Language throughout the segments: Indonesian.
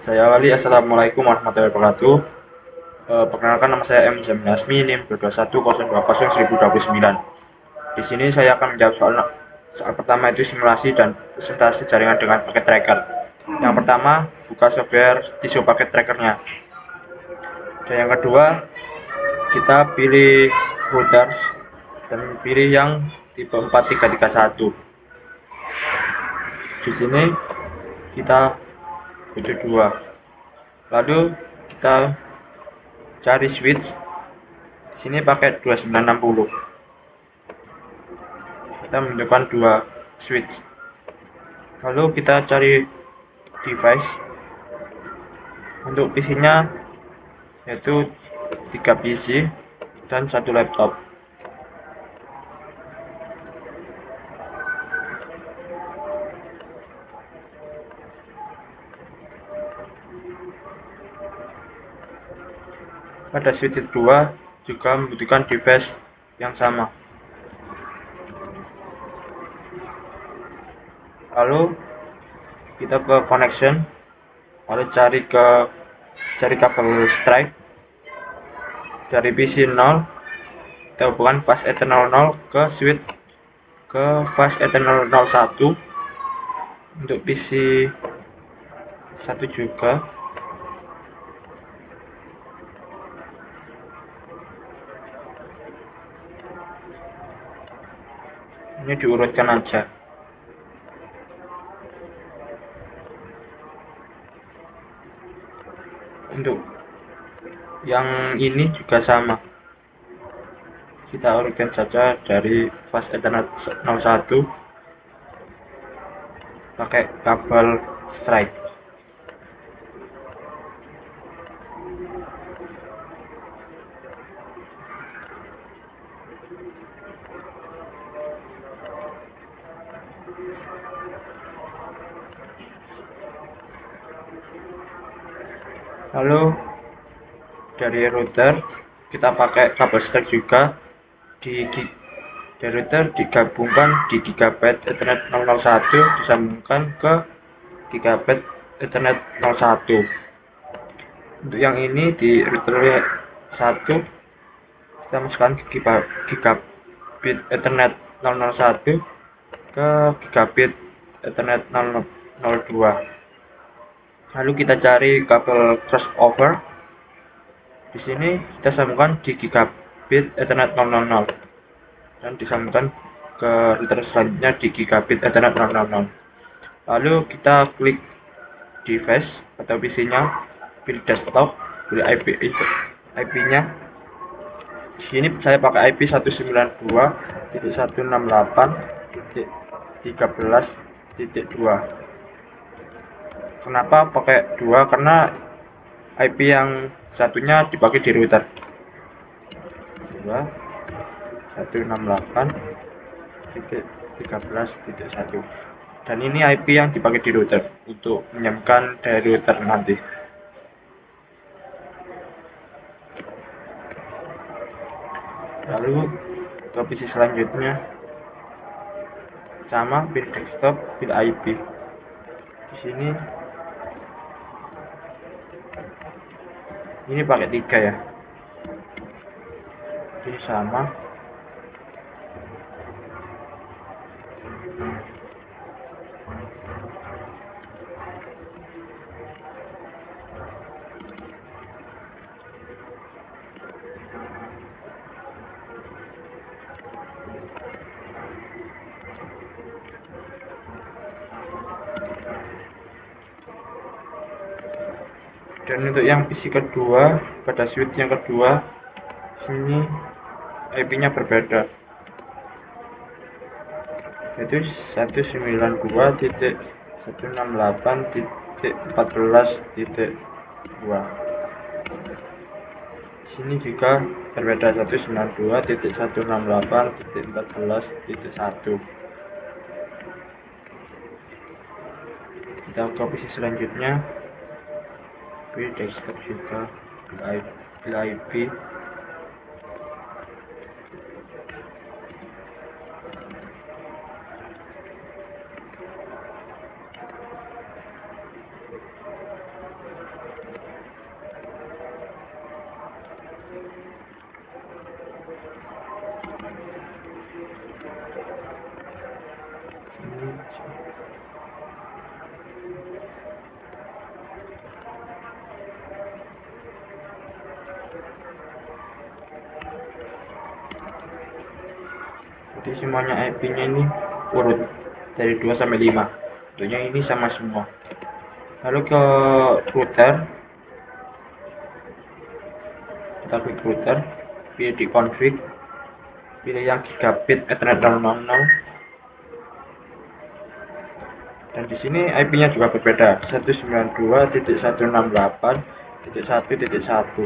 Saya Wali, Assalamualaikum warahmatullahi wabarakatuh. Perkenalkan nama saya M. Jamin Asmi, NIM 221020129. Di sini saya akan menjawab soal pertama itu simulasi dan presentasi jaringan dengan paket tracker. Yang pertama, buka software tisu paket trackernya. Dan yang kedua, kita pilih routers dan pilih yang tipe 4331. Di sini kita butuh dua. Lalu kita cari switch. Di sini pakai 2960. Kita menentukan dua switch. Lalu kita cari device. Untuk PC-nya yaitu 3 PC dan 1 laptop. Pada switch 2 juga membutuhkan device yang sama. Lalu kita ke connection, lalu cari kabel strike dari PC 0, kita hubungkan fast Ethernet 0 ke switch ke fast Ethernet 01. Untuk PC 1 juga. Ini diurutkan aja. Untuk yang ini juga sama, kita urutkan saja dari fast Ethernet 01 pakai kabel strike. Lalu dari router kita pakai kabel strike juga. Dari router digabungkan di Gigabit Ethernet 001, disambungkan ke Gigabit Ethernet 01. Untuk yang ini di router 1 kita masukkan ke Gigabit Ethernet 001 ke Gigabit Ethernet 002. Lalu kita cari kabel crossover. Di sini kita sambungkan di Gigabit Ethernet 000 dan disambungkan ke router selanjutnya di Gigabit Ethernet 000. Lalu kita klik device atau PC-nya, pilih desktop, pilih IP-nya. Di sini saya pakai IP 192.168.13.2. Kenapa pakai 2? Karena IP yang satunya dipakai di router 2.168.13.1, dan ini IP yang dipakai di router untuk menyambungkan dari router nanti. Lalu ke PC selanjutnya sama, pilih desktop, pilih IP. Di sini ini pakai 3 ya. Ini sama. Dan untuk yang PC kedua, pada switch yang kedua, sini IP-nya berbeda, yaitu 192.168.14.2. Sini juga berbeda, 192.168.14.1. Kita ke PC selanjutnya, pilih desktop juga, pilih IP. Jadi semuanya IP-nya ini urut dari 2 sampai 5. Tentunya ini sama semua. Lalu ke router, kita klik router, pilih di config, pilih yang gigabit Ethernet 000, dan di sini IP-nya juga berbeda, 192.168.1.1.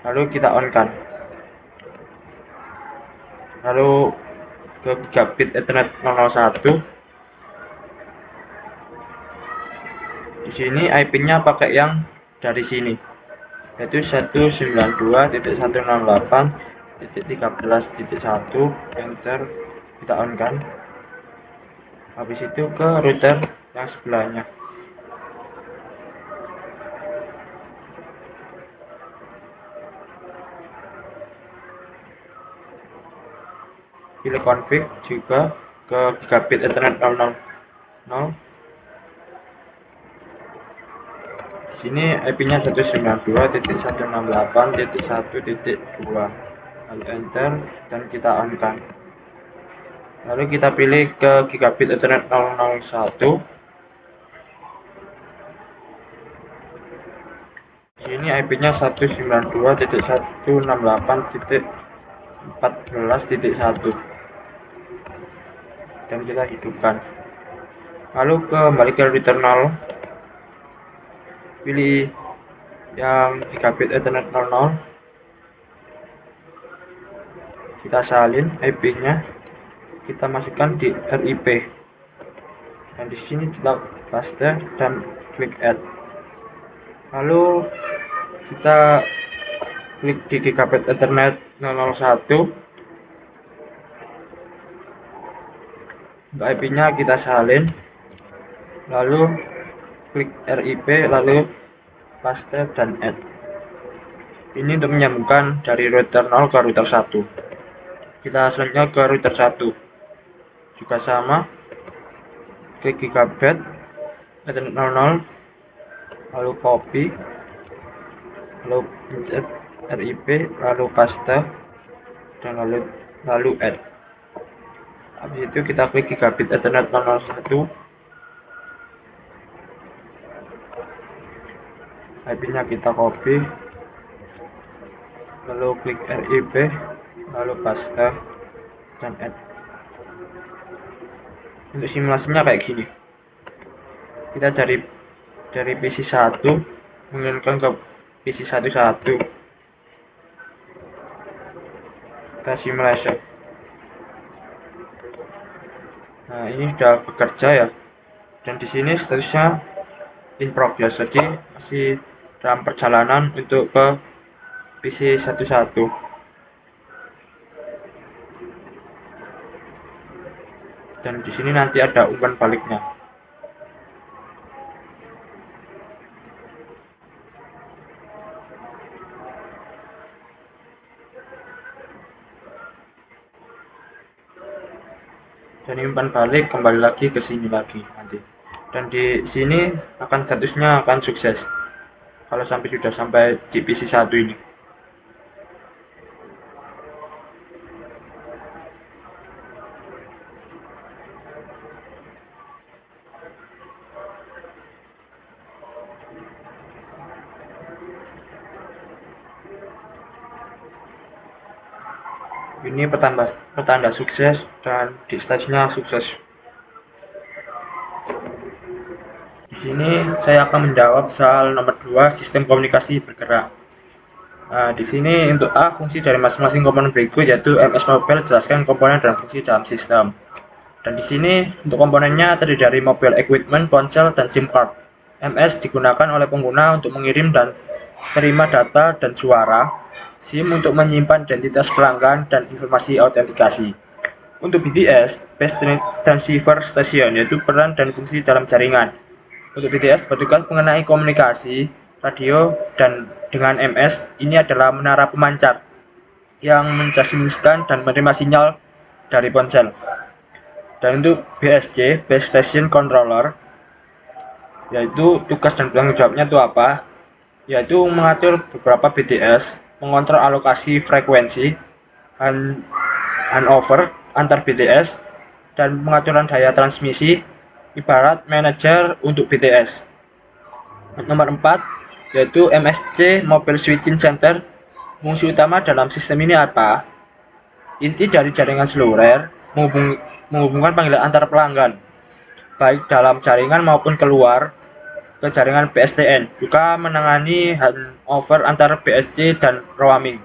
Lalu kita on kan. Lalu ke gigabit Ethernet 001. Di sini IP-nya pakai yang dari sini, yaitu 192.168.13.1. Enter, kita on kan. Habis itu ke router yang sebelahnya. Pilih config juga ke gigabit Ethernet 000. Di sini IP-nya 192.168.1.2. Lalu enter dan kita on kan. Lalu kita pilih ke gigabit Ethernet 001. Di sini IP-nya 192.168.14.1 dan kita hidupkan. Lalu kembali ke router 0, pilih yang gigabit Ethernet 00, kita salin IP-nya, kita masukkan di RIP, dan di sini kita paste dan klik add. Lalu kita klik di gigabit Ethernet 001. Untuk IP-nya kita salin, lalu klik RIP, lalu paste dan add. Ini untuk menyambungkan dari router 0 ke router 1. Kita selanjutnya ke router 1. Juga sama, klik gigabit Ethernet 00, lalu copy, lalu pencet RIP, lalu paste dan lalu add. Habis itu kita klik gigabit Ethernet 001, IP-nya kita copy, lalu klik RIP, lalu paste dan add. Untuk simulasinya kayak gini, kita dari PC 1 mengirimkan ke PC 11, kita simulasi. Nah, ini sudah bekerja ya, dan di sini statusnya in progress, jadi masih dalam perjalanan untuk ke PC 11. Dan di sini nanti ada umpan baliknya. Dan umpan balik kembali lagi ke sini lagi nanti. Dan di sini akan statusnya akan sukses kalau sudah sampai di PC 1 ini. Ini pertanda sukses dan di stage-nya sukses. Di sini saya akan menjawab soal nomor 2, sistem komunikasi bergerak. Nah, di sini untuk A, fungsi dari masing-masing komponen berikut, yaitu MS Mobile jelaskan komponen dan fungsi dalam sistem. Dan di sini untuk komponennya terdiri dari mobile equipment, ponsel, dan SIM card. MS digunakan oleh pengguna untuk mengirim dan terima data dan suara. SIM untuk menyimpan identitas pelanggan dan informasi autentikasi. Untuk BTS, Base Transceiver Station, yaitu peran dan fungsi dalam jaringan. Untuk BTS bertugas mengenai komunikasi radio dan dengan MS. Ini adalah menara pemancar yang mentransmisikan dan menerima sinyal dari ponsel. Dan untuk BSC, Base Station Controller, yaitu tugas dan tanggung jawabnya itu apa? Yaitu mengatur beberapa BTS, mengontrol alokasi frekuensi, handover antar BTS, dan pengaturan daya transmisi ibarat manajer untuk BTS. Nomor 4 yaitu MSC Mobile Switching Center. Fungsi utama dalam sistem ini apa? Inti dari jaringan seluler menghubungkan panggilan antar pelanggan, baik dalam jaringan maupun keluar ke jaringan PSTN, juga menangani handover antar BSC dan roaming.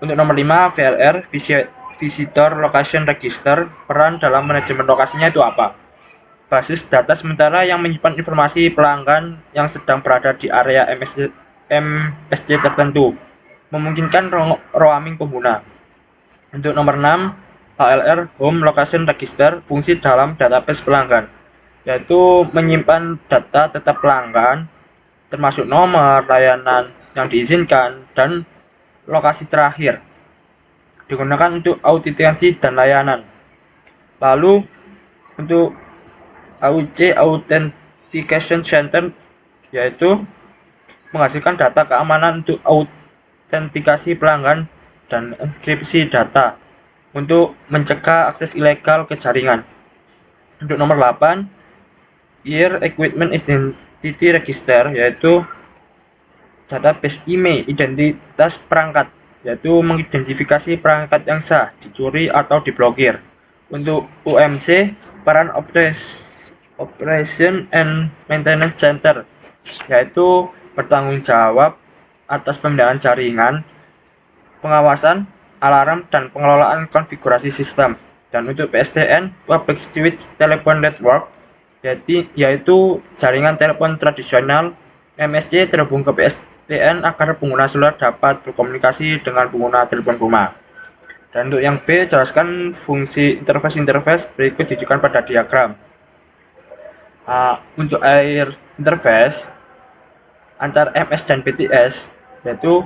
Untuk nomor 5, VLR, Visitor Location Register. Peran dalam manajemen lokasinya itu apa? Basis data sementara yang menyimpan informasi pelanggan yang sedang berada di area MSC tertentu, memungkinkan roaming pengguna. Untuk nomor 6, HLR, Home Location Register, fungsi dalam database pelanggan, yaitu menyimpan data tetap pelanggan, termasuk nomor, layanan yang diizinkan, dan lokasi terakhir. Digunakan untuk autentikasi dan layanan. Lalu untuk AUC, Authentication Center, yaitu menghasilkan data keamanan untuk autentikasi pelanggan dan enkripsi data untuk mencegah akses ilegal ke jaringan. Untuk nomor 8, Ear Equipment Identity Register, yaitu database IMEI, identitas perangkat, yaitu mengidentifikasi perangkat yang sah, dicuri atau diblokir. Untuk UMC, peran Operation and Maintenance Center, yaitu bertanggung jawab atas pemindahan jaringan, pengawasan, alarm, dan pengelolaan konfigurasi sistem. Dan untuk PSTN, Public Switch Telephone Network, yaitu jaringan telepon tradisional. MSC terhubung ke PSTN agar pengguna seluler dapat berkomunikasi dengan pengguna telepon rumah. Dan untuk yang B, jelaskan fungsi interface berikut ditunjukkan pada diagram. Untuk air interface antar MS dan BTS, yaitu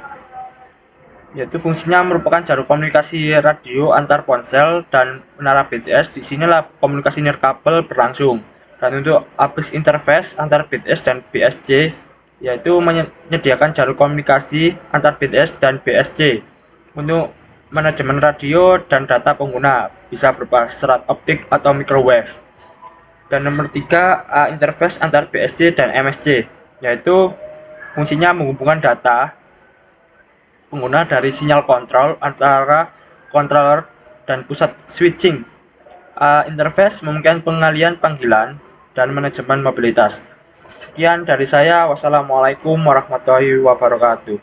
fungsinya merupakan jalur komunikasi radio antar ponsel dan menara BTS. Di sinilah komunikasi nirkabel berlangsung. Dan untuk ABIS interface antar BTS dan BSC, yaitu menyediakan jalur komunikasi antar BTS dan BSC untuk manajemen radio dan data pengguna, bisa berupa serat optik atau microwave. Dan nomor 3, A interface antar BSC dan MSC, yaitu fungsinya menghubungkan data pengguna dari sinyal kontrol antara controller dan pusat switching. A interface memungkinkan pengalian panggilan dan manajemen mobilitas. Sekian dari saya. Wassalamualaikum warahmatullahi wabarakatuh.